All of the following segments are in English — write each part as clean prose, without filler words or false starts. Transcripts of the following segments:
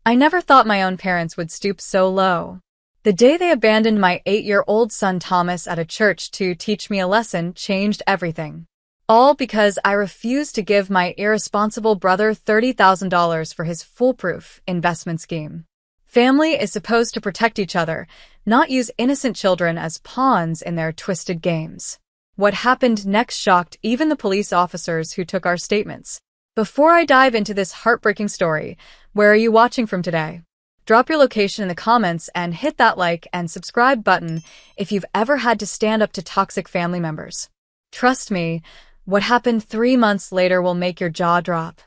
I never thought my own parents would stoop so low. The day they abandoned my 8-year-old son Thomas at a church to teach me a lesson changed everything. All because I refused to give my irresponsible brother $30,000 for his foolproof investment scheme. Family is supposed to protect each other, not use innocent children as pawns in their twisted games. What happened next shocked even the police officers who took our statements. Before I dive into this heartbreaking story, where are you watching from today? Drop your location in the comments and hit that like and subscribe button if you've ever had to stand up to toxic family members. Trust me, what happened 3 months later will make your jaw drop.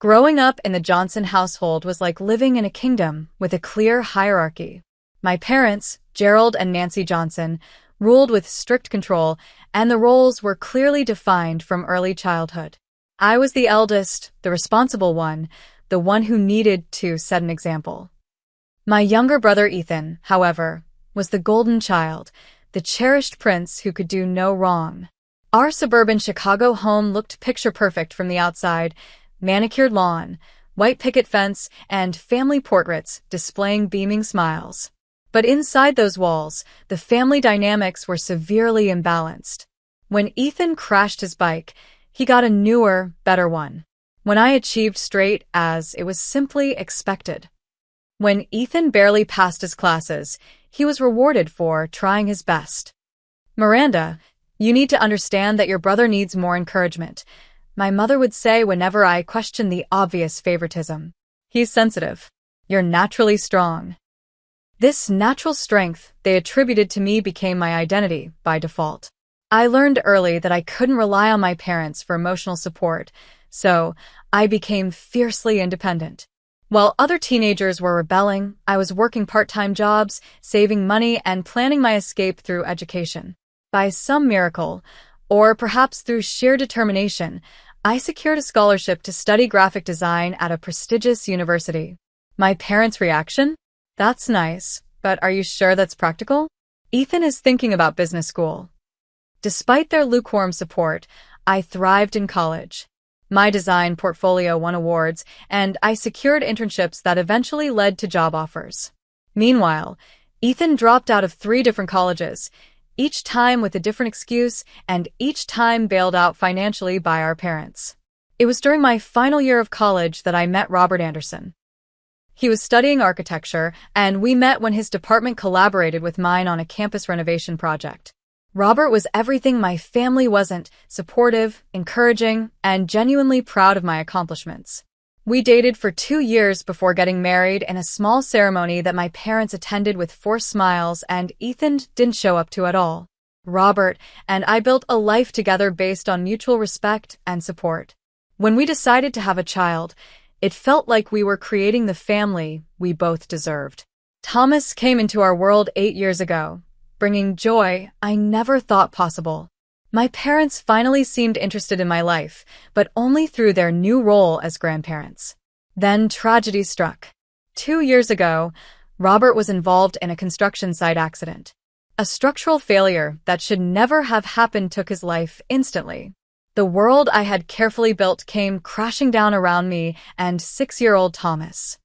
Growing up in the Johnson household was like living in a kingdom with a clear hierarchy. My parents, Gerald and Nancy Johnson, ruled with strict control, and the roles were clearly defined from early childhood. I was the eldest, the responsible one, the one who needed to set an example. My younger brother Ethan, however, was the golden child, the cherished prince who could do no wrong. Our suburban Chicago home looked picture-perfect from the outside: manicured lawn, white picket fence, and family portraits displaying beaming smiles. But inside those walls, the family dynamics were severely imbalanced. When Ethan crashed his bike, he got a newer, better one. When I achieved straight A's, it was simply expected. When Ethan barely passed his classes, he was rewarded for trying his best. "Miranda, you need to understand that your brother needs more encouragement," my mother would say whenever I questioned the obvious favoritism. "He's sensitive. You're naturally strong." This natural strength they attributed to me became my identity by default. I learned early that I couldn't rely on my parents for emotional support, so I became fiercely independent. While other teenagers were rebelling, I was working part-time jobs, saving money, and planning my escape through education. By some miracle, or perhaps through sheer determination, I secured a scholarship to study graphic design at a prestigious university. My parents' reaction? "That's nice, but are you sure that's practical? Ethan is thinking about business school." Despite their lukewarm support, I thrived in college. My design portfolio won awards, and I secured internships that eventually led to job offers. Meanwhile, Ethan dropped out of 3 different colleges, each time with a different excuse, and each time bailed out financially by our parents. It was during my final year of college that I met Robert Anderson. He was studying architecture, and we met when his department collaborated with mine on a campus renovation project. Robert was everything my family wasn't: supportive, encouraging, and genuinely proud of my accomplishments. We dated for 2 years before getting married in a small ceremony that my parents attended with forced smiles and Ethan didn't show up to at all. Robert and I built a life together based on mutual respect and support. When we decided to have a child, it felt like we were creating the family we both deserved. Thomas came into our world 8 years ago, bringing joy I never thought possible. My parents finally seemed interested in my life, but only through their new role as grandparents. Then tragedy struck. 2 years ago, Robert was involved in a construction site accident. A structural failure that should never have happened took his life instantly. The world I had carefully built came crashing down around me and 6-year-old Thomas.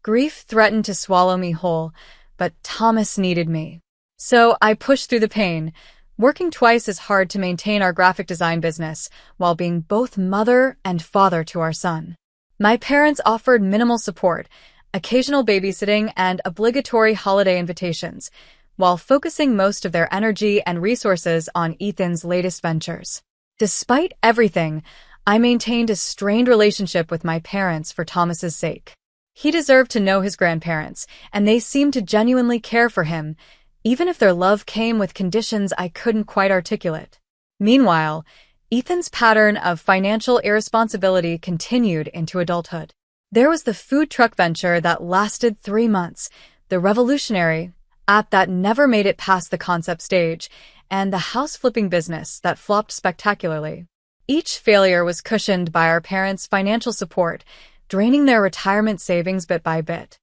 Grief threatened to swallow me whole, but Thomas needed me. So I pushed through the pain, working twice as hard to maintain our graphic design business while being both mother and father to our son. My parents offered minimal support, occasional babysitting, and obligatory holiday invitations, while focusing most of their energy and resources on Ethan's latest ventures. Despite everything, I maintained a strained relationship with my parents for Thomas's sake. He deserved to know his grandparents, and they seemed to genuinely care for him, even if their love came with conditions I couldn't quite articulate. Meanwhile, Ethan's pattern of financial irresponsibility continued into adulthood. There was the food truck venture that lasted 3 months, the revolutionary app that never made it past the concept stage, and the house-flipping business that flopped spectacularly. Each failure was cushioned by our parents' financial support, draining their retirement savings bit by bit.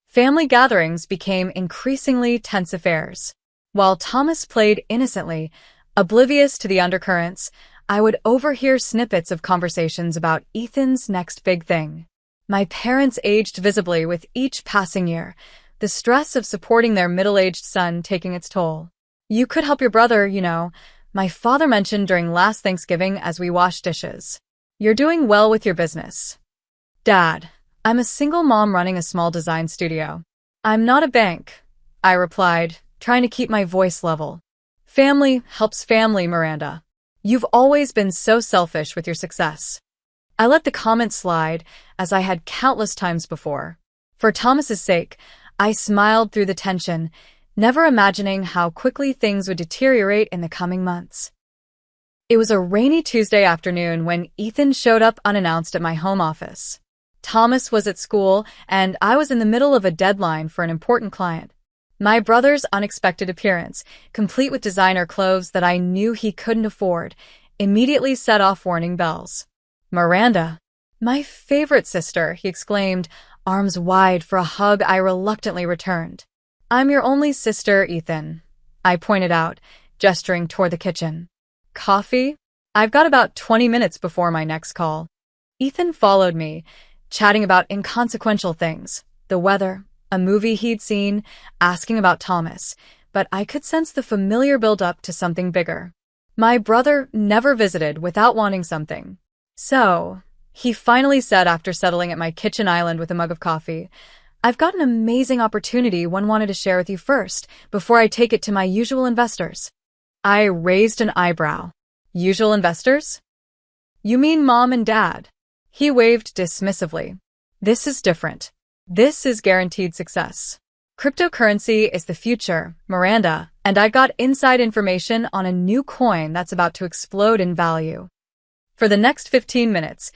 Family gatherings became increasingly tense affairs. While Thomas played innocently, oblivious to the undercurrents, I would overhear snippets of conversations about Ethan's next big thing. My parents aged visibly with each passing year, the stress of supporting their middle-aged son taking its toll. You could help your brother, my father mentioned during last Thanksgiving as we washed dishes. You're doing well with your business. Dad, I'm a single mom running a small design studio. I'm not a bank, I replied, trying to keep my voice level. Family helps family, Miranda. You've always been so selfish with your success. I let the comment slide, as I had countless times before. For Thomas's sake, I smiled through the tension, never imagining how quickly things would deteriorate in the coming months. It was a rainy Tuesday afternoon when Ethan showed up unannounced at my home office. Thomas was at school, and I was in the middle of a deadline for an important client. My brother's unexpected appearance, complete with designer clothes that I knew he couldn't afford, immediately set off warning bells. Miranda, my favorite sister, he exclaimed, arms wide for a hug I reluctantly returned. I'm your only sister, Ethan, I pointed out, gesturing toward the kitchen. Coffee? I've got about 20 minutes before my next call. Ethan followed me, chatting about inconsequential things, the weather, a movie he'd seen, asking about Thomas, but I could sense the familiar build-up to something bigger. My brother never visited without wanting something. So, he finally said after settling at my kitchen island with a mug of coffee, I've got an amazing opportunity one wanted to share with you first, before I take it to my usual investors. I raised an eyebrow. Usual investors? You mean Mom and Dad? He waved dismissively. This is different. This is guaranteed success. Cryptocurrency is the future, Miranda, and I got inside information on a new coin that's about to explode in value. For the next 15 minutes,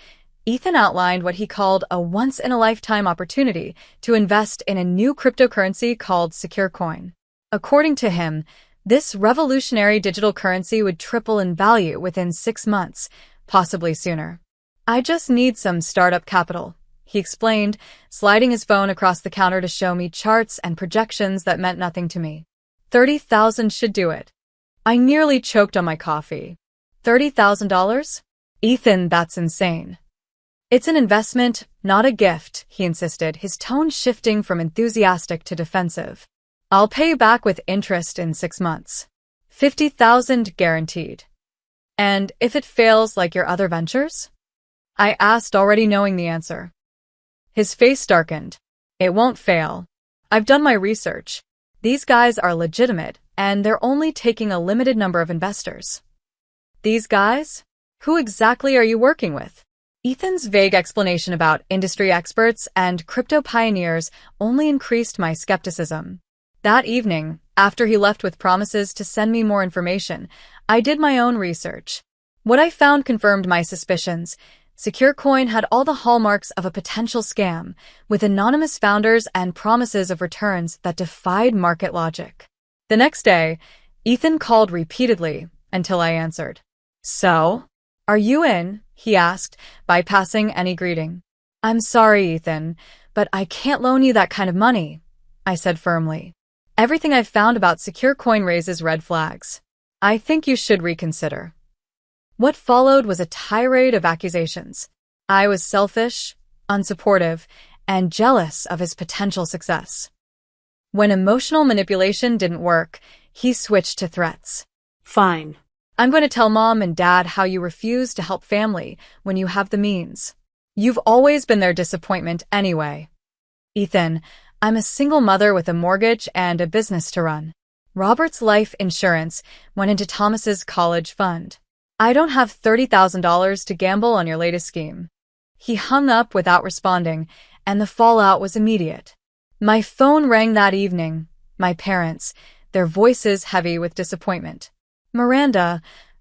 Ethan outlined what he called a once-in-a-lifetime opportunity to invest in a new cryptocurrency called SecureCoin. According to him, this revolutionary digital currency would triple in value within 6 months, possibly sooner. I just need some startup capital, he explained, sliding his phone across the counter to show me charts and projections that meant nothing to me. $30,000 should do it. I nearly choked on my coffee. $30,000? Ethan, that's insane. It's an investment, not a gift, he insisted, his tone shifting from enthusiastic to defensive. I'll pay you back with interest in 6 months. $50,000 guaranteed. And if it fails like your other ventures? I asked, already knowing the answer. His face darkened. It won't fail. I've done my research. These guys are legitimate, and they're only taking a limited number of investors. These guys? Who exactly are you working with? Ethan's vague explanation about industry experts and crypto pioneers only increased my skepticism. That evening, after he left with promises to send me more information, I did my own research. What I found confirmed my suspicions. SecureCoin had all the hallmarks of a potential scam, with anonymous founders and promises of returns that defied market logic. The next day, Ethan called repeatedly until I answered. So? Are you in? He asked, bypassing any greeting. I'm sorry, Ethan, but I can't loan you that kind of money, I said firmly. Everything I've found about SecureCoin raises red flags. I think you should reconsider. What followed was a tirade of accusations. I was selfish, unsupportive, and jealous of his potential success. When emotional manipulation didn't work, he switched to threats. Fine. I'm going to tell Mom and Dad how you refuse to help family when you have the means. You've always been their disappointment anyway. Ethan, I'm a single mother with a mortgage and a business to run. Robert's life insurance went into Thomas's college fund. I don't have $30,000 to gamble on your latest scheme. He hung up without responding, and the fallout was immediate. My phone rang that evening. My parents, their voices heavy with disappointment. Miranda,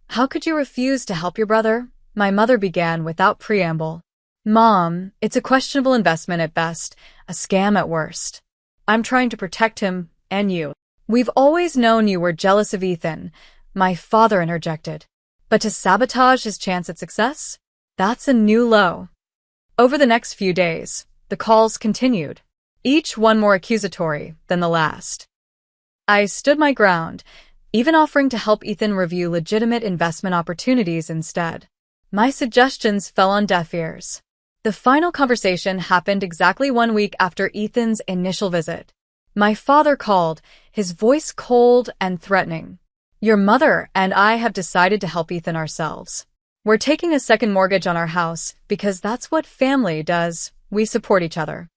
how could you refuse to help your brother? My mother began without preamble. Mom, it's a questionable investment at best, a scam at worst. I'm trying to protect him and you. We've always known you were jealous of Ethan, my father interjected. But to sabotage his chance at success? That's a new low. Over the next few days, the calls continued, each one more accusatory than the last. I stood my ground, even offering to help Ethan review legitimate investment opportunities instead. My suggestions fell on deaf ears. The final conversation happened exactly 1 week after Ethan's initial visit. My father called, his voice cold and threatening. Your mother and I have decided to help Ethan ourselves. We're taking a second mortgage on our house because that's what family does. We support each other.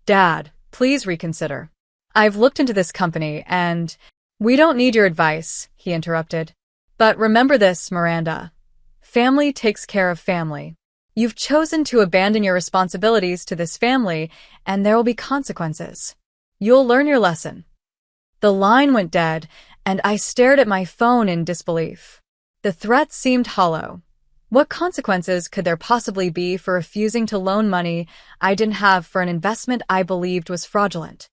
Dad, please reconsider. I've looked into this company and we don't need your advice, he interrupted. But remember this, Miranda. Family takes care of family. You've chosen to abandon your responsibilities to this family, and there will be consequences. You'll learn your lesson. The line went dead, and I stared at my phone in disbelief. The threat seemed hollow. What consequences could there possibly be for refusing to loan money I didn't have for an investment I believed was fraudulent?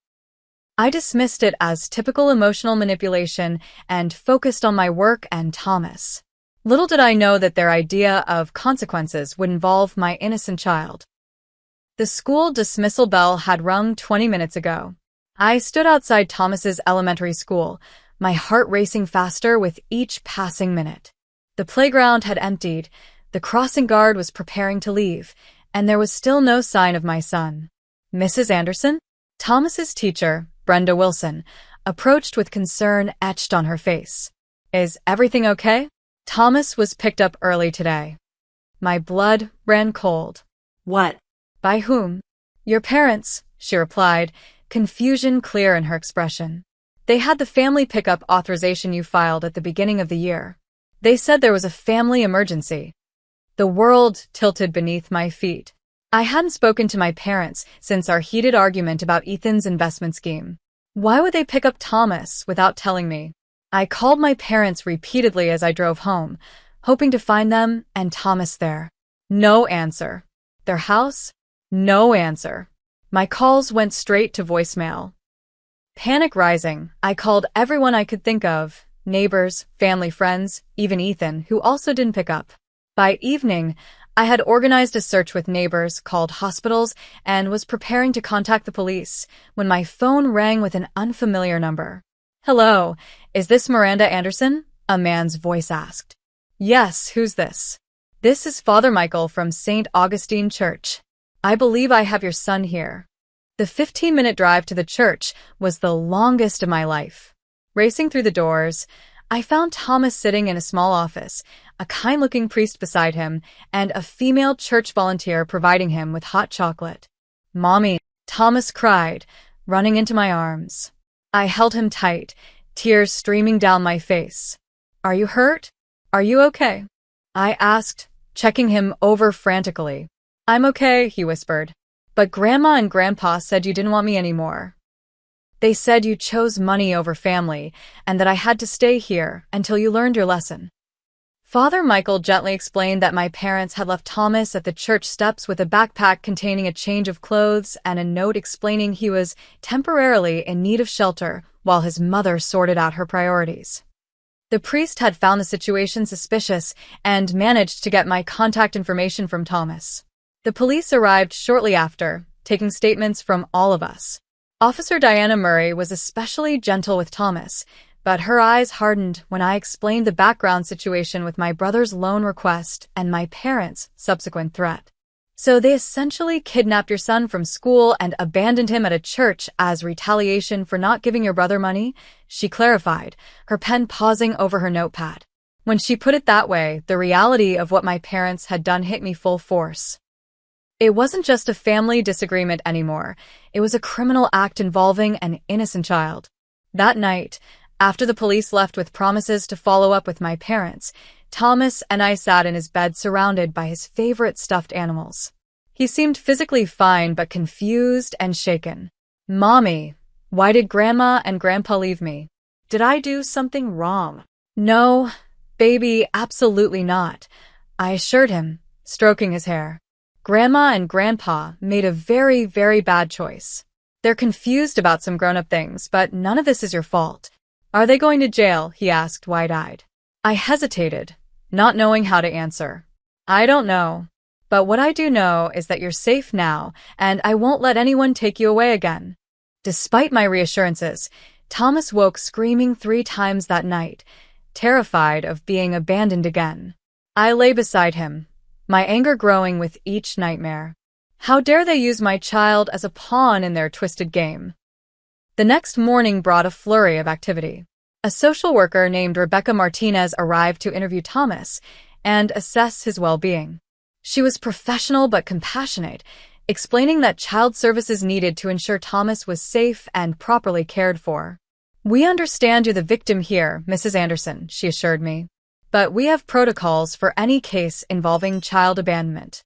I dismissed it as typical emotional manipulation and focused on my work and Thomas. Little did I know that their idea of consequences would involve my innocent child. The school dismissal bell had rung 20 minutes ago. I stood outside Thomas's elementary school, my heart racing faster with each passing minute. The playground had emptied, the crossing guard was preparing to leave, and there was still no sign of my son. Mrs. Anderson? Thomas's teacher, Brenda Wilson, approached with concern etched on her face. Is everything okay? Thomas was picked up early today. My blood ran cold. What? By whom? Your parents, she replied, confusion clear in her expression. They had the family pickup authorization you filed at the beginning of the year. They said there was a family emergency. The world tilted beneath my feet. I hadn't spoken to my parents since our heated argument about Ethan's investment scheme. Why would they pick up Thomas without telling me? I called my parents repeatedly as I drove home, hoping to find them and Thomas there. No answer. Their house? No answer. My calls went straight to voicemail. Panic rising, I called everyone I could think of, neighbors, family friends, even Ethan, who also didn't pick up. By evening, I had organized a search with neighbors, called hospitals, and was preparing to contact the police when my phone rang with an unfamiliar number. Hello, is this Miranda Anderson? A man's voice asked. Yes, who's this? This is Father Michael from St. Augustine Church. I believe I have your son here. The 15-minute drive to the church was the longest of my life. Racing through the doors, I found Thomas sitting in a small office, a kind-looking priest beside him, and a female church volunteer providing him with hot chocolate. Mommy, Thomas cried, running into my arms. I held him tight, tears streaming down my face. Are you hurt? Are you okay? I asked, checking him over frantically. I'm okay, he whispered. But Grandma and Grandpa said you didn't want me anymore. They said you chose money over family, and that I had to stay here until you learned your lesson. Father Michael gently explained that my parents had left Thomas at the church steps with a backpack containing a change of clothes and a note explaining he was temporarily in need of shelter while his mother sorted out her priorities. The priest had found the situation suspicious and managed to get my contact information from Thomas. The police arrived shortly after, taking statements from all of us. Officer Diana Murray was especially gentle with Thomas, but her eyes hardened when I explained the background situation with my brother's loan request and my parents' subsequent threat. So they essentially kidnapped your son from school and abandoned him at a church as retaliation for not giving your brother money, she clarified, her pen pausing over her notepad. When she put it that way, the reality of what my parents had done hit me full force. It wasn't just a family disagreement anymore. It was a criminal act involving an innocent child. That night, after the police left with promises to follow up with my parents, Thomas and I sat in his bed surrounded by his favorite stuffed animals. He seemed physically fine but confused and shaken. Mommy, why did Grandma and Grandpa leave me? Did I do something wrong? No, baby, absolutely not, I assured him, stroking his hair. Grandma and Grandpa made a very, very bad choice. They're confused about some grown-up things, but none of this is your fault. Are they going to jail? He asked, wide-eyed. I hesitated, not knowing how to answer. I don't know. But what I do know is that you're safe now, and I won't let anyone take you away again. Despite my reassurances, Thomas woke screaming 3 times that night, terrified of being abandoned again. I lay beside him, my anger growing with each nightmare. How dare they use my child as a pawn in their twisted game? The next morning brought a flurry of activity. A social worker named Rebecca Martinez arrived to interview Thomas and assess his well-being. She was professional but compassionate, explaining that child services needed to ensure Thomas was safe and properly cared for. "We understand you're the victim here, Mrs. Anderson," she assured me, "but we have protocols for any case involving child abandonment."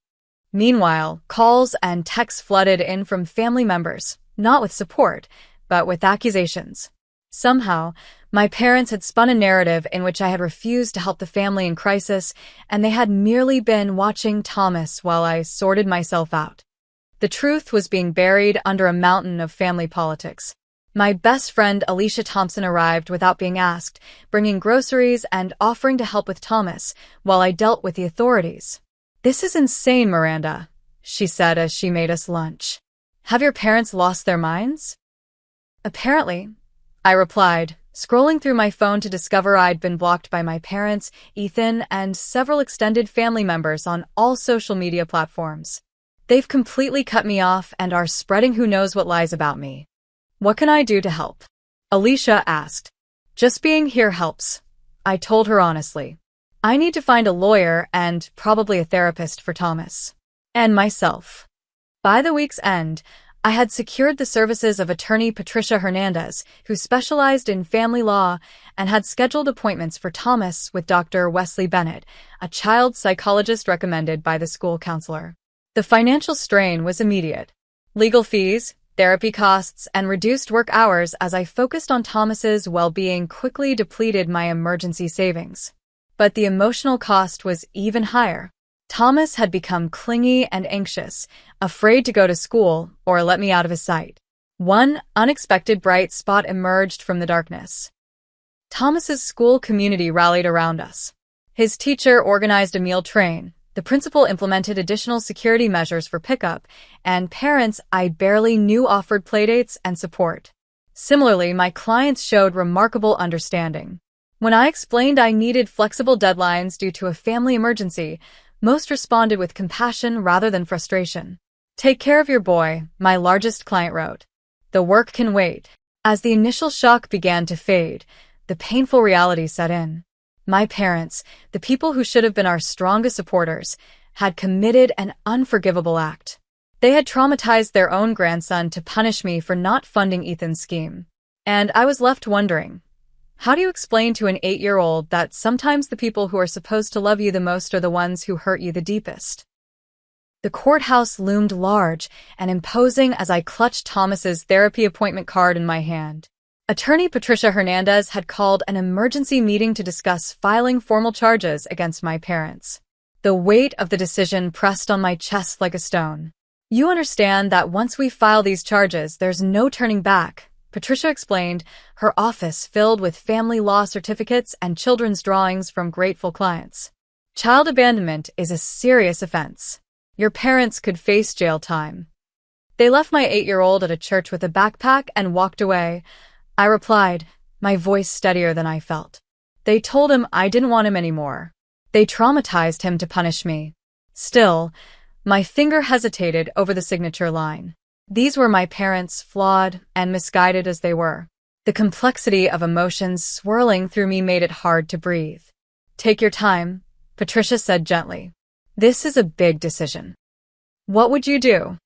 Meanwhile, calls and texts flooded in from family members, not with support, but with accusations. Somehow, my parents had spun a narrative in which I had refused to help the family in crisis, and they had merely been watching Thomas while I sorted myself out. The truth was being buried under a mountain of family politics. My best friend Alicia Thompson arrived without being asked, bringing groceries and offering to help with Thomas, while I dealt with the authorities. "This is insane, Miranda," she said as she made us lunch. "Have your parents lost their minds?" "Apparently," I replied, scrolling through my phone to discover I'd been blocked by my parents, Ethan, and several extended family members on all social media platforms. "They've completely cut me off and are spreading who knows what lies about me. What can I do to help?" Alicia asked. "Just being here helps," I told her honestly. "I need to find a lawyer and probably a therapist for Thomas. And myself." By the week's end, I had secured the services of attorney Patricia Hernandez, who specialized in family law, and had scheduled appointments for Thomas with Dr. Wesley Bennett, a child psychologist recommended by the school counselor. The financial strain was immediate. Legal fees, therapy costs, and reduced work hours as I focused on Thomas's well-being quickly depleted my emergency savings. But the emotional cost was even higher. Thomas had become clingy and anxious, afraid to go to school or let me out of his sight. One unexpected bright spot emerged from the darkness. Thomas's school community rallied around us. His teacher organized a meal train, the principal implemented additional security measures for pickup, and parents I barely knew offered playdates and support. Similarly, my clients showed remarkable understanding. When I explained I needed flexible deadlines due to a family emergency, most responded with compassion rather than frustration. "Take care of your boy," my largest client wrote. "The work can wait." As the initial shock began to fade, the painful reality set in. My parents, the people who should have been our strongest supporters, had committed an unforgivable act. They had traumatized their own grandson to punish me for not funding Ethan's scheme. And I was left wondering, how do you explain to an 8-year-old that sometimes the people who are supposed to love you the most are the ones who hurt you the deepest? The courthouse loomed large and imposing as I clutched Thomas's therapy appointment card in my hand. Attorney Patricia Hernandez had called an emergency meeting to discuss filing formal charges against my parents. The weight of the decision pressed on my chest like a stone. "You understand that once we file these charges, there's no turning back," Patricia explained, her office filled with family law certificates and children's drawings from grateful clients. "Child abandonment is a serious offense. Your parents could face jail time." They left my 8-year-old at a church with a backpack and walked away, I replied, my voice steadier than I felt. "They told him I didn't want him anymore. They traumatized him to punish me." Still, my finger hesitated over the signature line. These were my parents, flawed and misguided as they were. The complexity of emotions swirling through me made it hard to breathe. "Take your time," Patricia said gently. "This is a big decision." "What would you do?"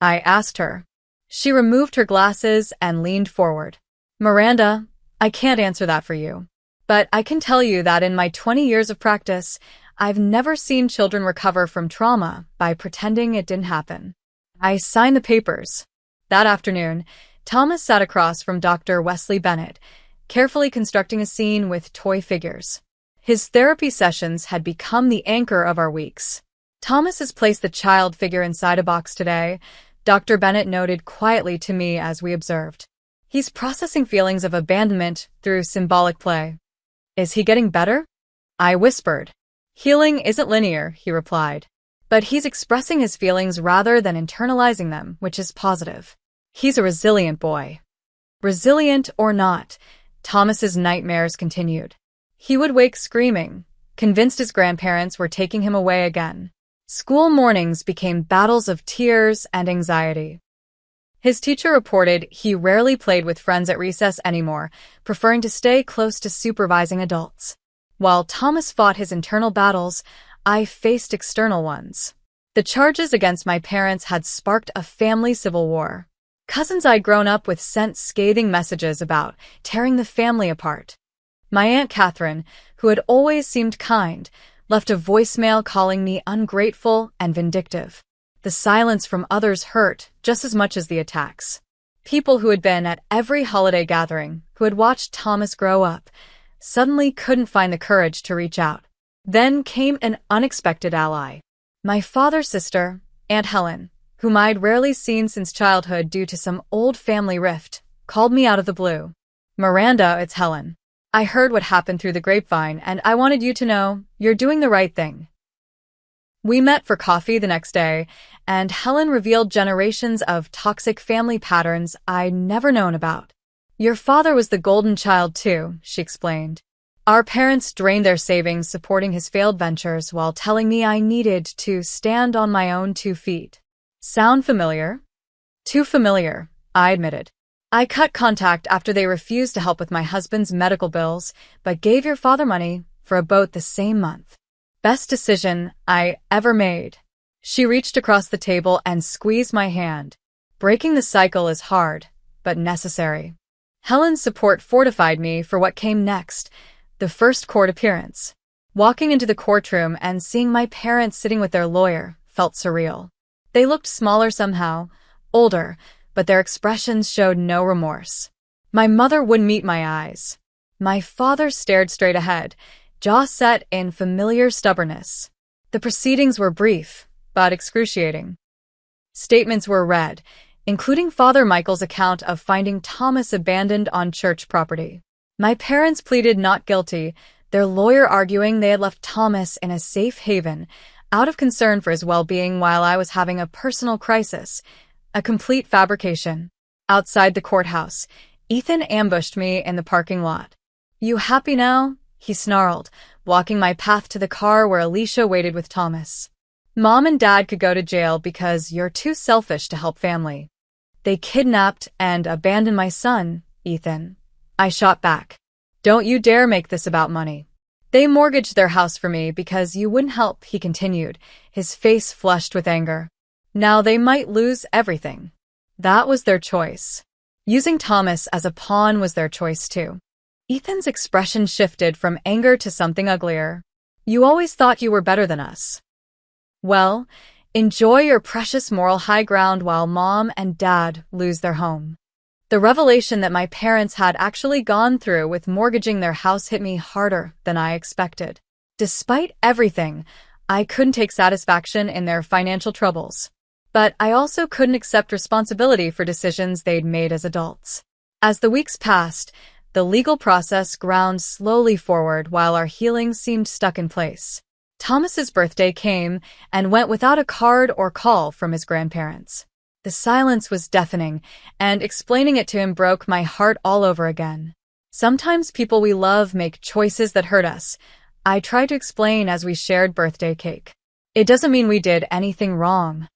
I asked her. She removed her glasses and leaned forward. "Miranda, I can't answer that for you. But I can tell you that in my 20 years of practice, I've never seen children recover from trauma by pretending it didn't happen." I signed the papers. That afternoon, Thomas sat across from Dr. Wesley Bennett, carefully constructing a scene with toy figures. His therapy sessions had become the anchor of our weeks. "Thomas has placed the child figure inside a box today," Dr. Bennett noted quietly to me as we observed. "He's processing feelings of abandonment through symbolic play." "Is he getting better?" I whispered. "Healing isn't linear," he replied. "But he's expressing his feelings rather than internalizing them, which is positive. He's a resilient boy." Resilient or not, Thomas's nightmares continued. He would wake screaming, convinced his grandparents were taking him away again. School mornings became battles of tears and anxiety. His teacher reported he rarely played with friends at recess anymore, preferring to stay close to supervising adults. While Thomas fought his internal battles, I faced external ones. The charges against my parents had sparked a family civil war. Cousins I'd grown up with sent scathing messages about tearing the family apart. My Aunt Catherine, who had always seemed kind, left a voicemail calling me ungrateful and vindictive. The silence from others hurt just as much as the attacks. People who had been at every holiday gathering, who had watched Thomas grow up, suddenly couldn't find the courage to reach out. Then came an unexpected ally. My father's sister, Aunt Helen, whom I'd rarely seen since childhood due to some old family rift, called me out of the blue. "Miranda, it's Helen. I heard what happened through the grapevine, and I wanted you to know you're doing the right thing." We met for coffee the next day, and Helen revealed generations of toxic family patterns I'd never known about. "Your father was the golden child too," she explained. "Our parents drained their savings supporting his failed ventures while telling me I needed to stand on my own 2 feet. Sound familiar?" "Too familiar," I admitted. "I cut contact after they refused to help with my husband's medical bills, but gave your father money for a boat the same month. Best decision I ever made." She reached across the table and squeezed my hand. Breaking the cycle is hard, but necessary. Helen's support fortified me for what came next, the first court appearance. Walking into the courtroom and seeing my parents sitting with their lawyer felt surreal. They looked smaller somehow, older, but their expressions showed no remorse. My mother wouldn't meet my eyes. My father stared straight ahead, jaw set in familiar stubbornness. The proceedings were brief, but excruciating. Statements were read, including Father Michael's account of finding Thomas abandoned on church property. My parents pleaded not guilty, their lawyer arguing they had left Thomas in a safe haven, out of concern for his well-being while I was having a personal crisis. A complete fabrication. Outside the courthouse, Ethan ambushed me in the parking lot. "You happy now?" he snarled, blocking my path to the car where Alicia waited with Thomas. "Mom and Dad could go to jail because you're too selfish to help family. They kidnapped and abandoned my son, Ethan." I shot back. "Don't you dare make this about money. They mortgaged their house for me because you wouldn't help," he continued, his face flushed with anger. "Now they might lose everything. That was their choice. Using Thomas as a pawn was their choice too." Ethan's expression shifted from anger to something uglier. "You always thought you were better than us. Well, enjoy your precious moral high ground while Mom and Dad lose their home." The revelation that my parents had actually gone through with mortgaging their house hit me harder than I expected. Despite everything, I couldn't take satisfaction in their financial troubles. But I also couldn't accept responsibility for decisions they'd made as adults. As the weeks passed, the legal process ground slowly forward while our healing seemed stuck in place. Thomas's birthday came and went without a card or call from his grandparents. The silence was deafening, and explaining it to him broke my heart all over again. "Sometimes people we love make choices that hurt us," I tried to explain as we shared birthday cake. "It doesn't mean we did anything wrong."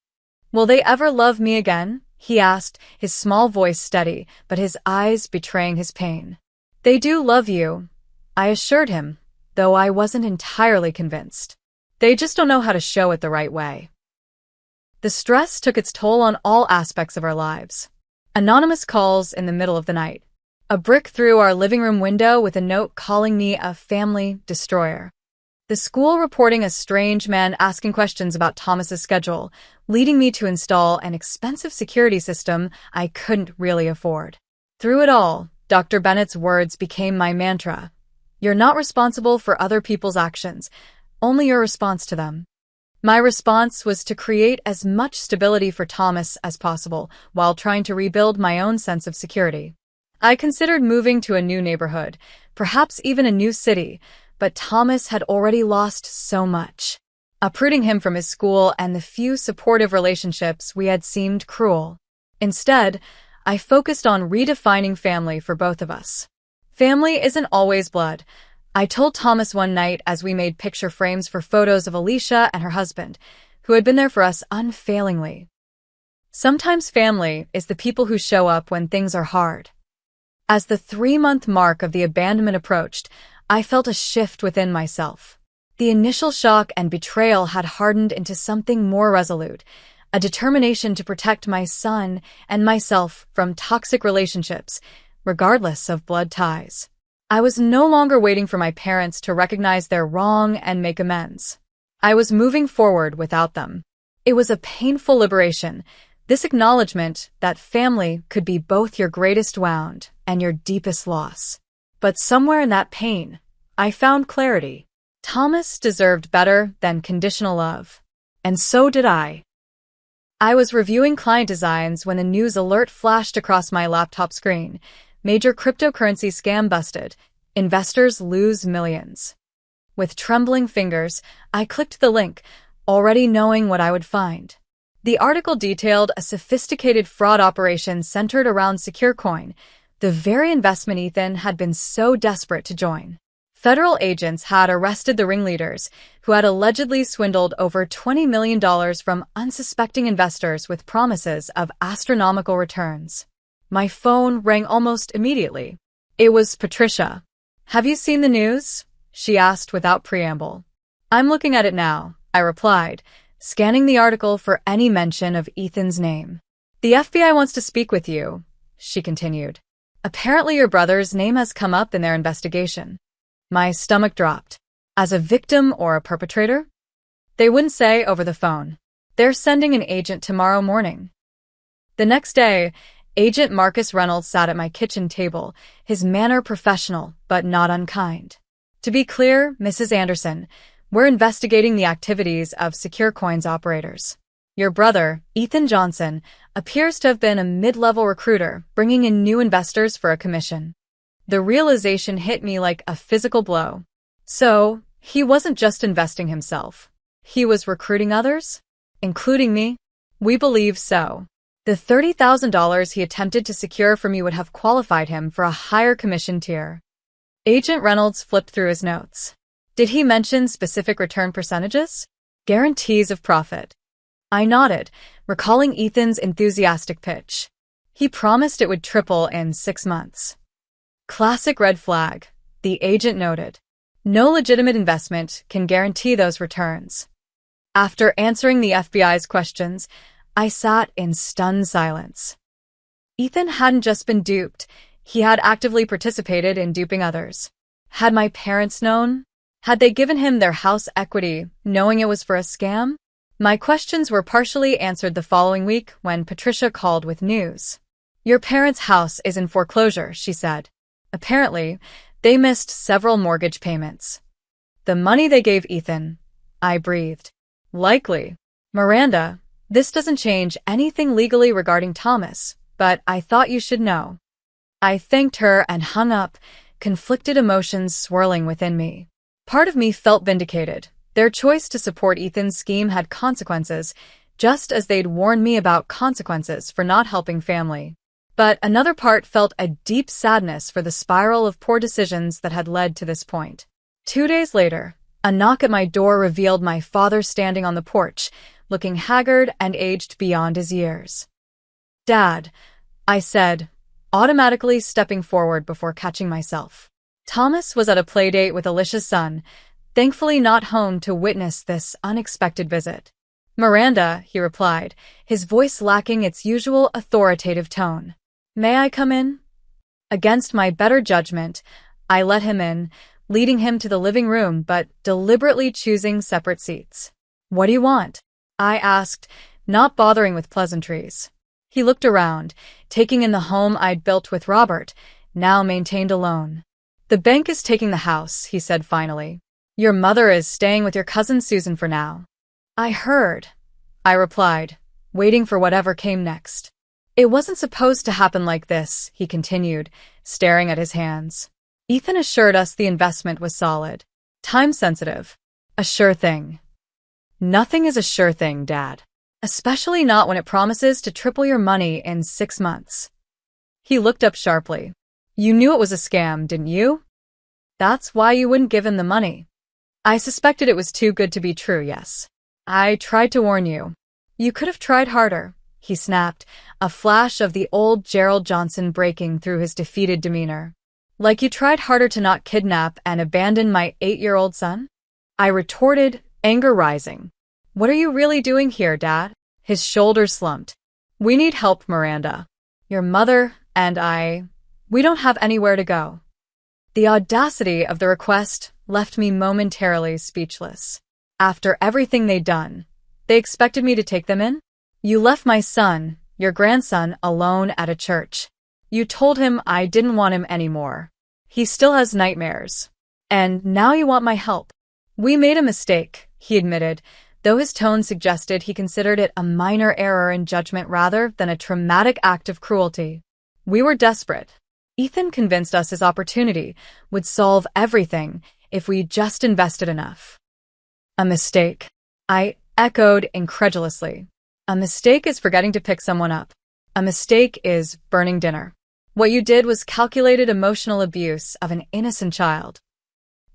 "Will they ever love me again?" he asked, his small voice steady, but his eyes betraying his pain. "They do love you," I assured him, though I wasn't entirely convinced. "They just don't know how to show it the right way." The stress took its toll on all aspects of our lives. Anonymous calls in the middle of the night. A brick through our living room window with a note calling me a family destroyer. The school reporting a strange man asking questions about Thomas's schedule, leading me to install an expensive security system I couldn't really afford. Through it all, Dr. Bennett's words became my mantra. "You're not responsible for other people's actions, only your response to them." My response was to create as much stability for Thomas as possible while trying to rebuild my own sense of security. I considered moving to a new neighborhood, perhaps even a new city, but Thomas had already lost so much. Uprooting him from his school and the few supportive relationships we had seemed cruel. Instead, I focused on redefining family for both of us. "Family isn't always blood," I told Thomas one night as we made picture frames for photos of Alicia and her husband, who had been there for us unfailingly. Sometimes family is the people who show up when things are hard. As the 3-month mark of the abandonment approached, I felt a shift within myself. The initial shock and betrayal had hardened into something more resolute, a determination to protect my son and myself from toxic relationships, regardless of blood ties. I was no longer waiting for my parents to recognize their wrong and make amends. I was moving forward without them. It was a painful liberation, this acknowledgement that family could be both your greatest wound and your deepest loss. But somewhere in that pain, I found clarity. Thomas deserved better than conditional love. And so did I. I was reviewing client designs when a news alert flashed across my laptop screen. Major cryptocurrency scam busted. Investors lose millions. With trembling fingers, I clicked the link, already knowing what I would find. The article detailed a sophisticated fraud operation centered around SecureCoin, the very investment Ethan had been so desperate to join. Federal agents had arrested the ringleaders, who had allegedly swindled over $20 million from unsuspecting investors with promises of astronomical returns. My phone rang almost immediately. It was Patricia. "Have you seen the news?" she asked without preamble. "I'm looking at it now," I replied, scanning the article for any mention of Ethan's name. "The FBI wants to speak with you," she continued. "Apparently your brother's name has come up in their investigation." My stomach dropped. As a victim or a perpetrator? They wouldn't say over the phone. "They're sending an agent tomorrow morning." The next day, Agent Marcus Reynolds sat at my kitchen table, his manner professional but not unkind. "To be clear, Mrs. Anderson, we're investigating the activities of SecureCoin's operators. Your brother, Ethan Johnson, appears to have been a mid-level recruiter, bringing in new investors for a commission." The realization hit me like a physical blow. So, he wasn't just investing himself. He was recruiting others? Including me? "We believe so. The $30,000 he attempted to secure from you would have qualified him for a higher commission tier." Agent Reynolds flipped through his notes. "Did he mention specific return percentages? Guarantees of profit?" I nodded, recalling Ethan's enthusiastic pitch. He promised it would triple in 6 months. "Classic red flag," the agent noted. "No legitimate investment can guarantee those returns." After answering the FBI's questions, I sat in stunned silence. Ethan hadn't just been duped, he had actively participated in duping others. Had my parents known? Had they given him their house equity, knowing it was for a scam? My questions were partially answered the following week when Patricia called with news. "Your parents' house is in foreclosure," she said. "Apparently, they missed several mortgage payments." "The money they gave Ethan," I breathed. "Likely. Miranda, this doesn't change anything legally regarding Thomas, but I thought you should know." I thanked her and hung up, conflicted emotions swirling within me. Part of me felt vindicated. Their choice to support Ethan's scheme had consequences, just as they'd warned me about consequences for not helping family. But another part felt a deep sadness for the spiral of poor decisions that had led to this point. 2 days later, a knock at my door revealed my father standing on the porch, looking haggard and aged beyond his years. "Dad," I said, automatically stepping forward before catching myself. Thomas was at a playdate with Alicia's son, thankfully not home to witness this unexpected visit. "Miranda," he replied, his voice lacking its usual authoritative tone. "May I come in?" Against my better judgment, I let him in, leading him to the living room but deliberately choosing separate seats. "What do you want?" I asked, not bothering with pleasantries. He looked around, taking in the home I'd built with Robert, now maintained alone. "The bank is taking the house," he said finally. "Your mother is staying with your cousin Susan for now." "I heard," I replied, waiting for whatever came next. "It wasn't supposed to happen like this," he continued, staring at his hands. "Ethan assured us the investment was solid. Time-sensitive. A sure thing." "Nothing is a sure thing, Dad. Especially not when it promises to triple your money in 6 months. He looked up sharply. "You knew it was a scam, didn't you? That's why you wouldn't give him the money." I suspected it was too good to be true, yes. I tried to warn you. You could have tried harder, he snapped, a flash of the old Gerald Johnson breaking through his defeated demeanor. Like you tried harder to not kidnap and abandon my 8-year-old son? I retorted, anger rising. What are you really doing here, Dad? His shoulders slumped. We need help, Miranda. Your mother and we don't have anywhere to go. The audacity of the request left me momentarily speechless. After everything they'd done, they expected me to take them in? You left my son, your grandson, alone at a church. You told him I didn't want him anymore. He still has nightmares. And now you want my help. We made a mistake, he admitted, though his tone suggested he considered it a minor error in judgment rather than a traumatic act of cruelty. We were desperate. Ethan convinced us his opportunity would solve everything if we just invested enough. A mistake, I echoed incredulously. A mistake is forgetting to pick someone up. A mistake is burning dinner. What you did was calculated emotional abuse of an innocent child.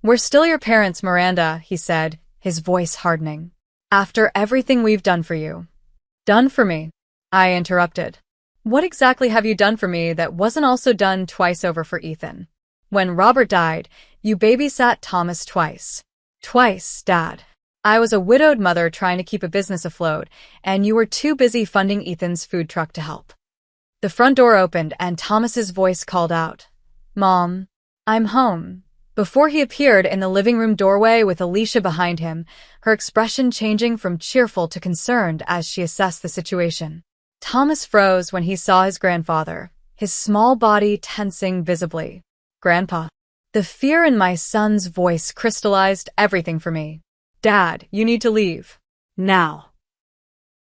We're still your parents, Miranda, he said, his voice hardening. After everything we've done for you. Done for me, I interrupted. What exactly have you done for me that wasn't also done twice over for Ethan? When Robert died, you babysat Thomas twice. Twice, Dad. I was a widowed mother trying to keep a business afloat, and you were too busy funding Ethan's food truck to help. The front door opened and Thomas's voice called out, Mom, I'm home. Before he appeared in the living room doorway with Alicia behind him, her expression changing from cheerful to concerned as she assessed the situation. Thomas froze when he saw his grandfather, his small body tensing visibly. Grandpa. The fear in my son's voice crystallized everything for me. Dad, you need to leave. Now.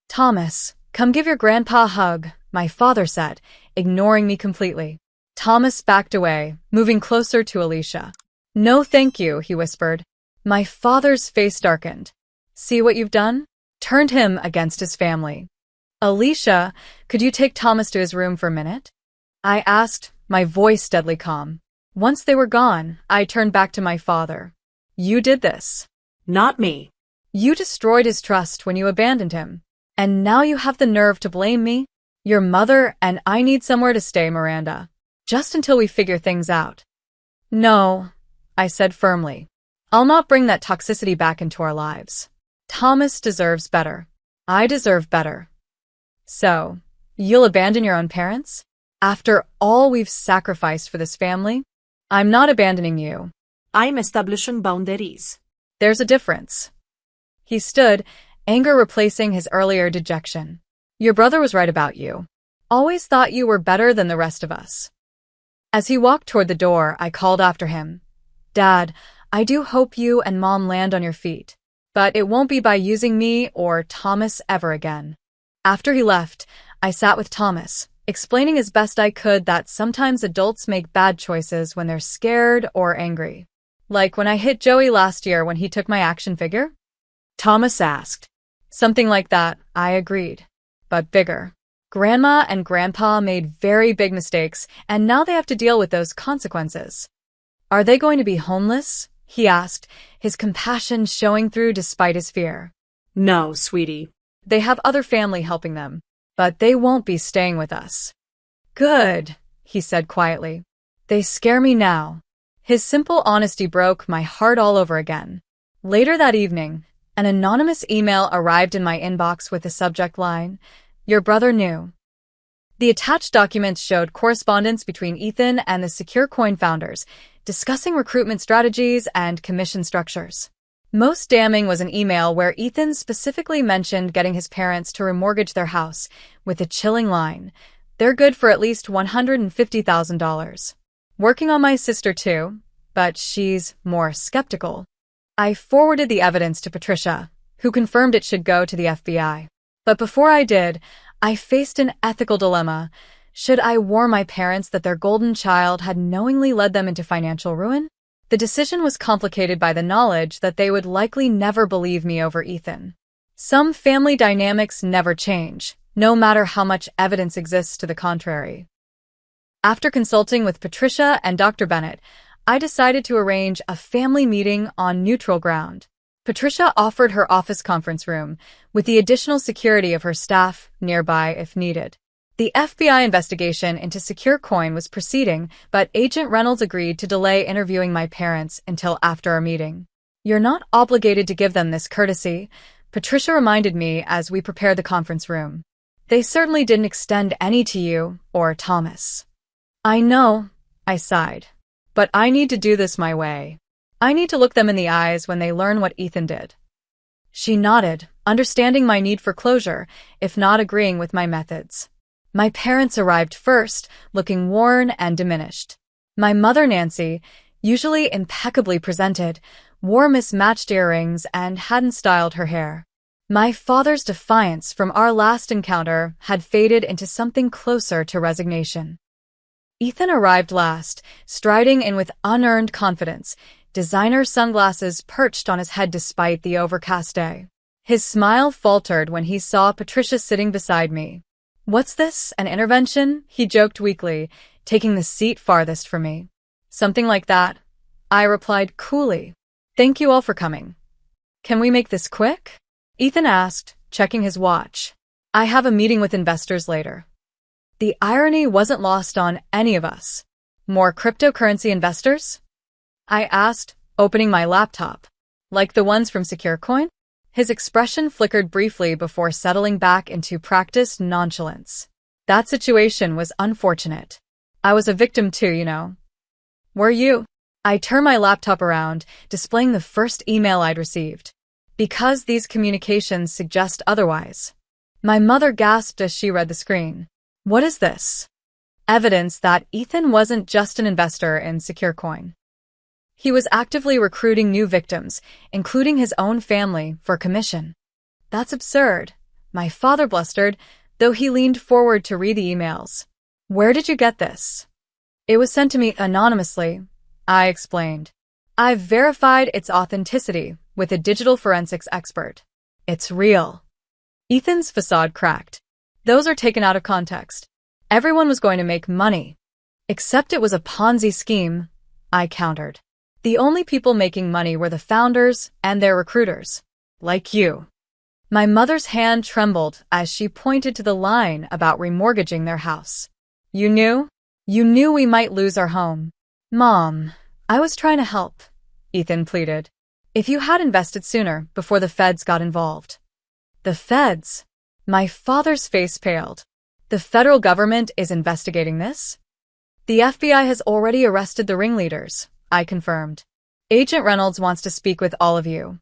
Thomas, come give your grandpa a hug, my father said, ignoring me completely. Thomas backed away, moving closer to Alicia. No thank you, he whispered. My father's face darkened. See what you've done? Turned him against his family. Alicia, could you take Thomas to his room for a minute? I asked, my voice deadly calm. Once they were gone, I turned back to my father. You did this. Not me. You destroyed his trust when you abandoned him. And now you have the nerve to blame me? Your mother and I need somewhere to stay, Miranda. Just until we figure things out. No, I said firmly. I'll not bring that toxicity back into our lives. Thomas deserves better. I deserve better. So, you'll abandon your own parents? After all we've sacrificed for this family? I'm not abandoning you. I'm establishing boundaries. There's a difference. He stood, anger replacing his earlier dejection. Your brother was right about you. Always thought you were better than the rest of us. As he walked toward the door, I called after him. Dad, I do hope you and Mom land on your feet. But it won't be by using me or Thomas ever again. After he left, I sat with Thomas, explaining as best I could that sometimes adults make bad choices when they're scared or angry. Like when I hit Joey last year when he took my action figure? Thomas asked. Something like that, I agreed. But bigger. Grandma and Grandpa made very big mistakes, and now they have to deal with those consequences. Are they going to be homeless? He asked, his compassion showing through despite his fear. No, sweetie. They have other family helping them, but they won't be staying with us. Good, he said quietly. They scare me now. His simple honesty broke my heart all over again. Later that evening, an anonymous email arrived in my inbox with the subject line, Your brother knew. The attached documents showed correspondence between Ethan and the Secure Coin founders, discussing recruitment strategies and commission structures. Most damning was an email where Ethan specifically mentioned getting his parents to remortgage their house, with a chilling line, They're good for at least $150,000. Working on my sister too, but she's more skeptical. I forwarded the evidence to Patricia, who confirmed it should go to the FBI. But before I did, I faced an ethical dilemma. Should I warn my parents that their golden child had knowingly led them into financial ruin? The decision was complicated by the knowledge that they would likely never believe me over Ethan. Some family dynamics never change, no matter how much evidence exists to the contrary. After consulting with Patricia and Dr. Bennett, I decided to arrange a family meeting on neutral ground. Patricia offered her office conference room, with the additional security of her staff nearby if needed. The FBI investigation into Secure Coin was proceeding, but Agent Reynolds agreed to delay interviewing my parents until after our meeting. "You're not obligated to give them this courtesy," Patricia reminded me as we prepared the conference room. "They certainly didn't extend any to you or Thomas." "I know," I sighed. "But I need to do this my way. I need to look them in the eyes when they learn what Ethan did." She nodded, understanding my need for closure, if not agreeing with my methods. My parents arrived first, looking worn and diminished. My mother, Nancy, usually impeccably presented, wore mismatched earrings and hadn't styled her hair. My father's defiance from our last encounter had faded into something closer to resignation. Ethan arrived last, striding in with unearned confidence, designer sunglasses perched on his head despite the overcast day. His smile faltered when he saw Patricia sitting beside me. "What's this, an intervention?" he joked weakly, taking the seat farthest from me. "Something like that," I replied coolly. "Thank you all for coming. Can we make this quick?" Ethan asked, checking his watch. "I have a meeting with investors later." The irony wasn't lost on any of us. "More cryptocurrency investors?" I asked, opening my laptop. "Like the ones from Secure Coin?" His expression flickered briefly before settling back into practiced nonchalance. "That situation was unfortunate. I was a victim too, you know." "Were you?" I turned my laptop around, displaying the first email I'd received. "Because these communications suggest otherwise." My mother gasped as she read the screen. "What is this?" Evidence that Ethan wasn't just an investor in Secure Coin. He was actively recruiting new victims, including his own family, for commission. "That's absurd," my father blustered, though he leaned forward to read the emails. "Where did you get this?" "It was sent to me anonymously," I explained. "I've verified its authenticity with a digital forensics expert. It's real." Ethan's facade cracked. "Those are taken out of context. Everyone was going to make money." "Except it was a Ponzi scheme," I countered. "The only people making money were the founders and their recruiters. Like you." My mother's hand trembled as she pointed to the line about remortgaging their house. "You knew? You knew we might lose our home." "Mom, I was trying to help," Ethan pleaded. "If you had invested sooner, before the feds got involved." "The feds?" My father's face paled. "The federal government is investigating this?" "The FBI has already arrested the ringleaders," I confirmed. "Agent Reynolds wants to speak with all of you."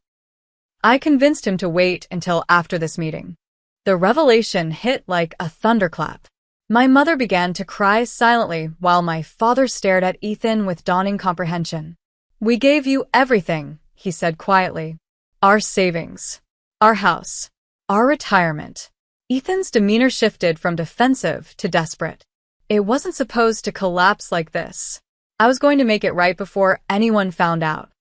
I convinced him to wait until after this meeting. The revelation hit like a thunderclap. My mother began to cry silently while my father stared at Ethan with dawning comprehension. "We gave you everything," he said quietly. "Our savings. Our house. Our retirement." Ethan's demeanor shifted from defensive to desperate. "It wasn't supposed to collapse like this. I was going to make it right before anyone found out."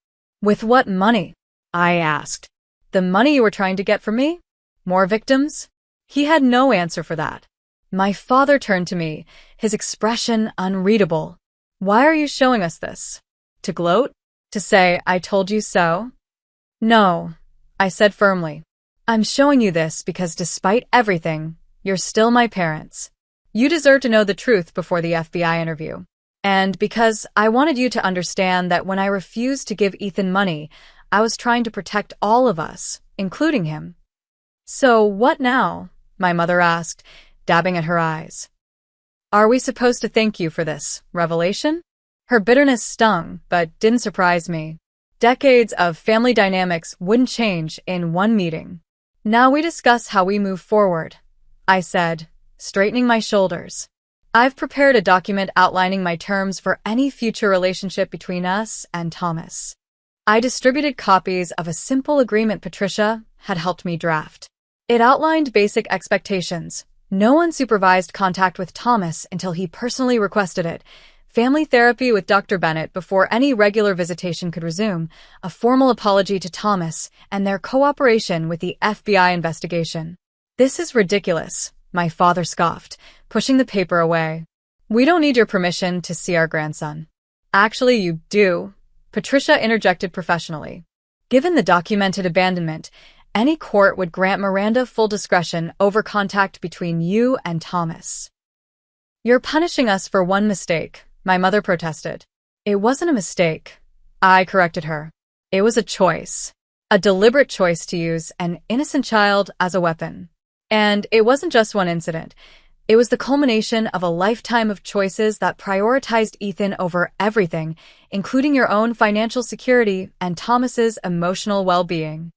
"With what money?" I asked. "The money you were trying to get from me? More victims?" He had no answer for that. My father turned to me, his expression unreadable. "Why are you showing us this? To gloat? To say, 'I told you so'?" "No," I said firmly. "I'm showing you this because despite everything, you're still my parents. You deserve to know the truth before the FBI interview. And because I wanted you to understand that when I refused to give Ethan money, I was trying to protect all of us, including him." "So what now?" my mother asked, dabbing at her eyes. "Are we supposed to thank you for this revelation?" Her bitterness stung, but didn't surprise me. Decades of family dynamics wouldn't change in one meeting. "Now we discuss how we move forward," I said, straightening my shoulders. "I've prepared a document outlining my terms for any future relationship between us and Thomas." I distributed copies of a simple agreement Patricia had helped me draft. It outlined basic expectations: no unsupervised contact with Thomas until he personally requested it, family therapy with Dr. Bennett before any regular visitation could resume, a formal apology to Thomas, and their cooperation with the FBI investigation. "This is ridiculous," my father scoffed, pushing the paper away. "We don't need your permission to see our grandson." "Actually, you do," Patricia interjected professionally. Given the documented abandonment, any court would grant Miranda full discretion over contact between you and Thomas. You're punishing us for one mistake, my mother protested. It wasn't a mistake. I corrected her. It was a choice. A deliberate choice to use an innocent child as a weapon. And it wasn't just one incident. It was the culmination of a lifetime of choices that prioritized Ethan over everything, including your own financial security and Thomas's emotional well-being.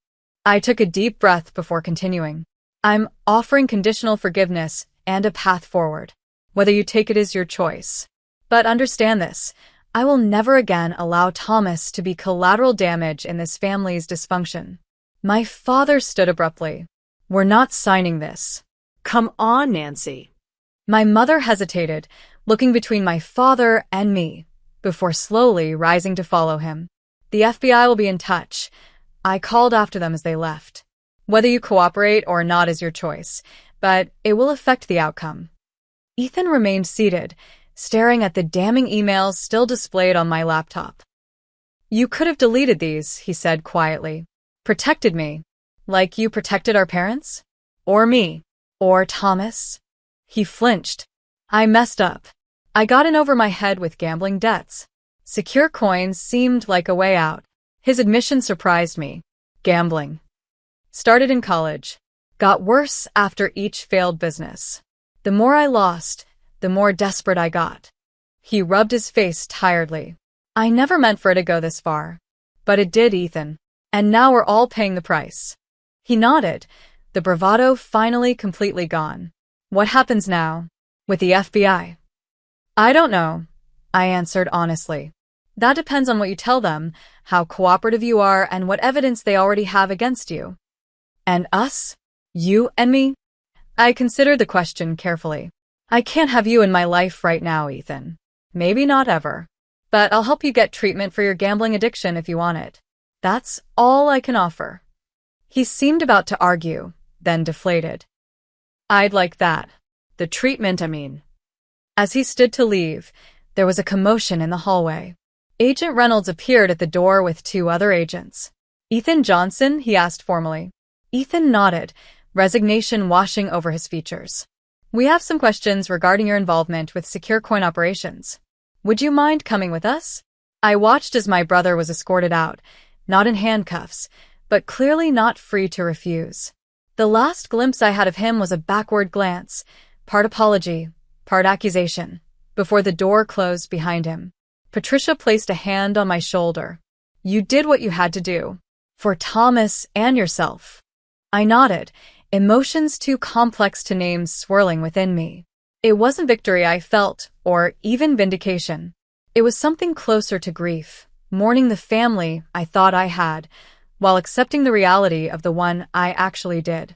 I took a deep breath before continuing. I'm offering conditional forgiveness and a path forward. Whether you take it is your choice. But understand this. I will never again allow Thomas to be collateral damage in this family's dysfunction. My father stood abruptly. We're not signing this. Come on, Nancy. My mother hesitated, looking between my father and me, before slowly rising to follow him. The FBI will be in touch. I called after them as they left. Whether you cooperate or not is your choice, but it will affect the outcome. Ethan remained seated, staring at the damning emails still displayed on my laptop. You could have deleted these, he said quietly. Protected me. Like you protected our parents? Or me? Or Thomas? He flinched. I messed up. I got in over my head with gambling debts. Secure coins seemed like a way out. His admission surprised me. Gambling. Started in college. Got worse after each failed business. The more I lost, the more desperate I got. He rubbed his face tiredly. I never meant for it to go this far. But it did, Ethan. And now we're all paying the price. He nodded, the bravado finally completely gone. What happens now? With the FBI? I don't know, I answered honestly. That depends on what you tell them, how cooperative you are, and what evidence they already have against you. And us? You and me? I considered the question carefully. I can't have you in my life right now, Ethan. Maybe not ever. But I'll help you get treatment for your gambling addiction if you want it. That's all I can offer. He seemed about to argue, then deflated. I'd like that. The treatment, I mean. As he stood to leave, there was a commotion in the hallway. Agent Reynolds appeared at the door with two other agents. Ethan Johnson, he asked formally. Ethan nodded, resignation washing over his features. We have some questions regarding your involvement with secure coin operations. Would you mind coming with us? I watched as my brother was escorted out, not in handcuffs, but clearly not free to refuse. The last glimpse I had of him was a backward glance, part apology, part accusation, before the door closed behind him. Patricia placed a hand on my shoulder. You did what you had to do. For Thomas and yourself. I nodded, emotions too complex to name swirling within me. It wasn't victory I felt, or even vindication. It was something closer to grief, mourning the family I thought I had, while accepting the reality of the one I actually did.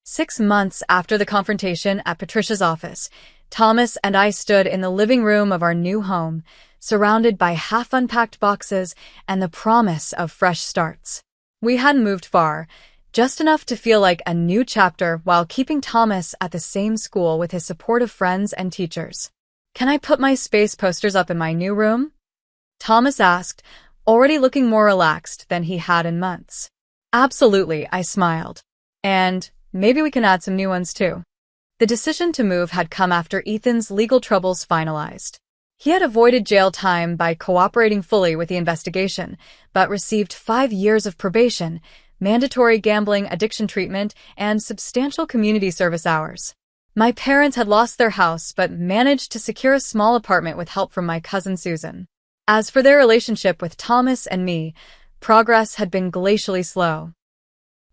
6 months after the confrontation at Patricia's office, Thomas and I stood in the living room of our new home, surrounded by half-unpacked boxes and the promise of fresh starts. We hadn't moved far, just enough to feel like a new chapter while keeping Thomas at the same school with his supportive friends and teachers. Can I put my space posters up in my new room? Thomas asked, already looking more relaxed than he had in months. Absolutely, I smiled. And maybe we can add some new ones too. The decision to move had come after Ethan's legal troubles finalized. He had avoided jail time by cooperating fully with the investigation, but received 5 years of probation, mandatory gambling addiction treatment, and substantial community service hours. My parents had lost their house but managed to secure a small apartment with help from my cousin Susan. As for their relationship with Thomas and me, progress had been glacially slow.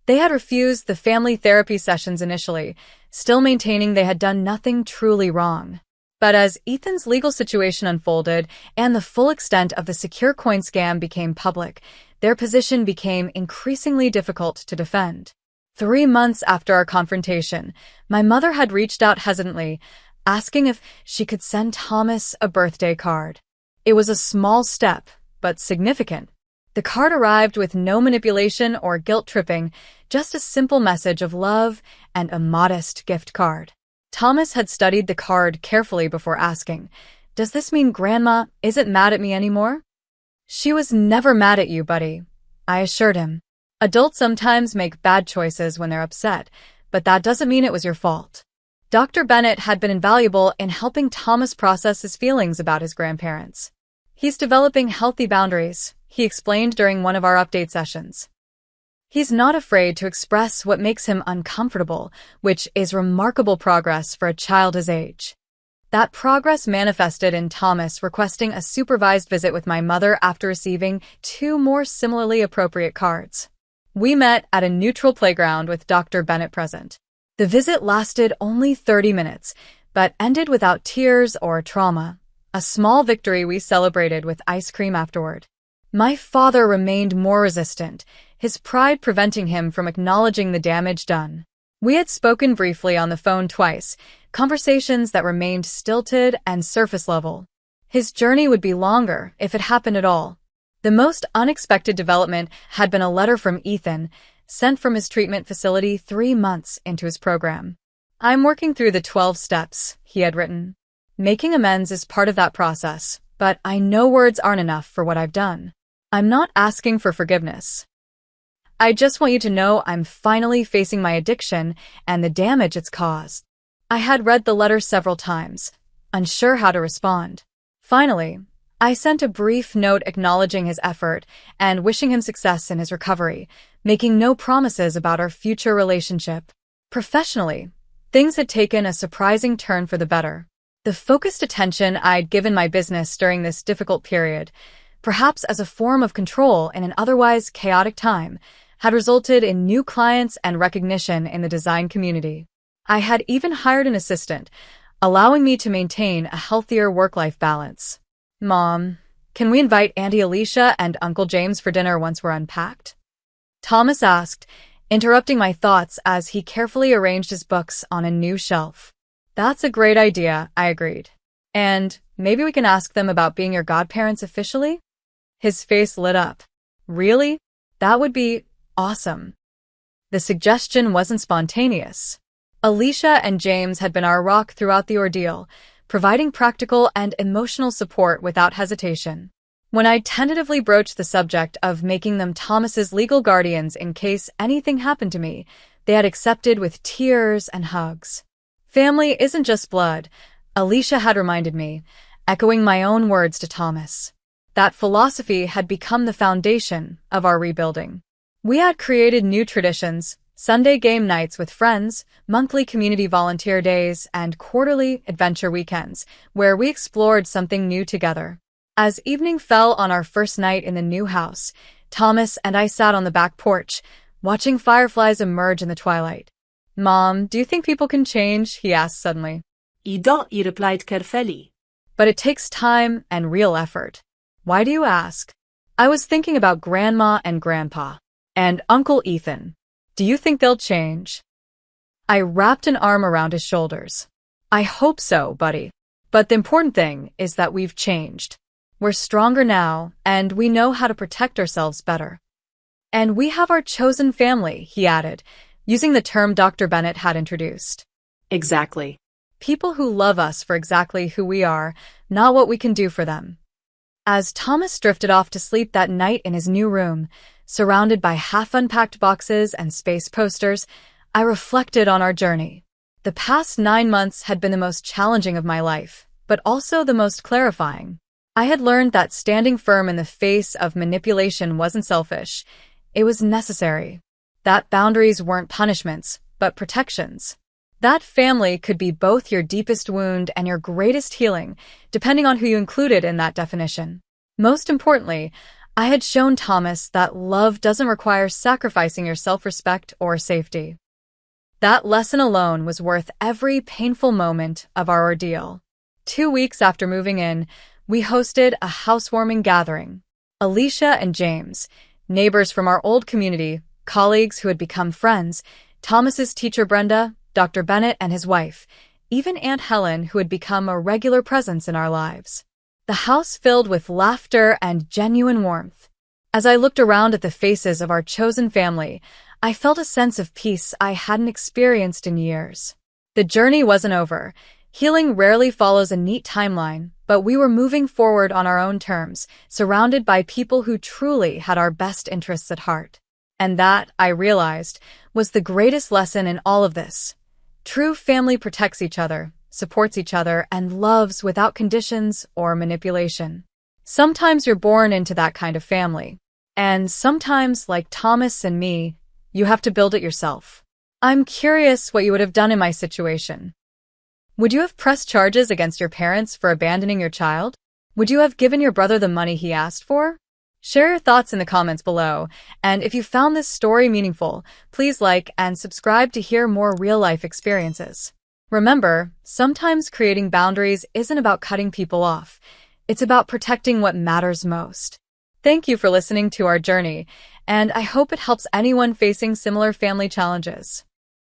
They had refused the family therapy sessions initially, still maintaining they had done nothing truly wrong. But as Ethan's legal situation unfolded and the full extent of the secure coin scam became public, their position became increasingly difficult to defend. 3 months after our confrontation, my mother had reached out hesitantly, asking if she could send Thomas a birthday card. It was a small step, but significant. The card arrived with no manipulation or guilt-tripping, just a simple message of love and a modest gift card. Thomas had studied the card carefully before asking, "Does this mean Grandma isn't mad at me anymore?" "She was never mad at you, buddy," I assured him. Adults sometimes make bad choices when they're upset, but that doesn't mean it was your fault. Dr. Bennett had been invaluable in helping Thomas process his feelings about his grandparents. He's developing healthy boundaries, he explained during one of our update sessions. He's not afraid to express what makes him uncomfortable, which is remarkable progress for a child his age. That progress manifested in Thomas requesting a supervised visit with my mother after receiving 2 more similarly appropriate cards. We met at a neutral playground with Dr. Bennett present. The visit lasted only 30 minutes, but ended without tears or trauma. A small victory we celebrated with ice cream afterward. My father remained more resistant, his pride preventing him from acknowledging the damage done. We had spoken briefly on the phone twice, conversations that remained stilted and surface level. His journey would be longer, if it happened at all. The most unexpected development had been a letter from Ethan, sent from his treatment facility 3 months into his program. I'm working through the 12 steps, he had written. Making amends is part of that process, but I know words aren't enough for what I've done. I'm not asking for forgiveness. I just want you to know I'm finally facing my addiction and the damage it's caused. I had read the letter several times, unsure how to respond. Finally, I sent a brief note acknowledging his effort and wishing him success in his recovery, making no promises about our future relationship. Professionally, things had taken a surprising turn for the better. The focused attention I'd given my business during this difficult period, perhaps as a form of control in an otherwise chaotic time, had resulted in new clients and recognition in the design community. I had even hired an assistant, allowing me to maintain a healthier work-life balance. Mom, can we invite Auntie Alicia and Uncle James for dinner once we're unpacked? Thomas asked, interrupting my thoughts as he carefully arranged his books on a new shelf. That's a great idea, I agreed. And maybe we can ask them about being your godparents officially? His face lit up. Really? That would be awesome. The suggestion wasn't spontaneous. Alicia and James had been our rock throughout the ordeal, providing practical and emotional support without hesitation. When I tentatively broached the subject of making them Thomas's legal guardians in case anything happened to me, they had accepted with tears and hugs. Family isn't just blood, Alicia had reminded me, echoing my own words to Thomas. That philosophy had become the foundation of our rebuilding. We had created new traditions, Sunday game nights with friends, monthly community volunteer days, and quarterly adventure weekends, where we explored something new together. As evening fell on our first night in the new house, Thomas and I sat on the back porch, watching fireflies emerge in the twilight. Mom, do you think people can change? He asked suddenly. I do, he replied carefully. But it takes time and real effort. Why do you ask? I was thinking about Grandma and Grandpa. And Uncle Ethan. Do you think they'll change? I wrapped an arm around his shoulders. I hope so, buddy. But the important thing is that we've changed. We're stronger now, and we know how to protect ourselves better. And we have our chosen family, he added, using the term Dr. Bennett had introduced. Exactly. People who love us for exactly who we are, not what we can do for them. As Thomas drifted off to sleep that night in his new room, surrounded by half-unpacked boxes and space posters, I reflected on our journey. The past 9 months had been the most challenging of my life, but also the most clarifying. I had learned that standing firm in the face of manipulation wasn't selfish. It was necessary. That boundaries weren't punishments, but protections. That family could be both your deepest wound and your greatest healing, depending on who you included in that definition. Most importantly, I had shown Thomas that love doesn't require sacrificing your self-respect or safety. That lesson alone was worth every painful moment of our ordeal. 2 weeks after moving in, we hosted a housewarming gathering. Alicia and James, neighbors from our old community, colleagues who had become friends, Thomas's teacher Brenda, Dr. Bennett and his wife, even Aunt Helen, who had become a regular presence in our lives. The house filled with laughter and genuine warmth. As I looked around at the faces of our chosen family, I felt a sense of peace I hadn't experienced in years. The journey wasn't over. Healing rarely follows a neat timeline, but we were moving forward on our own terms, surrounded by people who truly had our best interests at heart. And that, I realized, was the greatest lesson in all of this. True family protects each other, supports each other, and loves without conditions or manipulation. Sometimes you're born into that kind of family. And sometimes, like Thomas and me, you have to build it yourself. I'm curious what you would have done in my situation. Would you have pressed charges against your parents for abandoning your child? Would you have given your brother the money he asked for? Share your thoughts in the comments below, and if you found this story meaningful, please like and subscribe to hear more real-life experiences. Remember, sometimes creating boundaries isn't about cutting people off. It's about protecting what matters most. Thank you for listening to our journey, and I hope it helps anyone facing similar family challenges.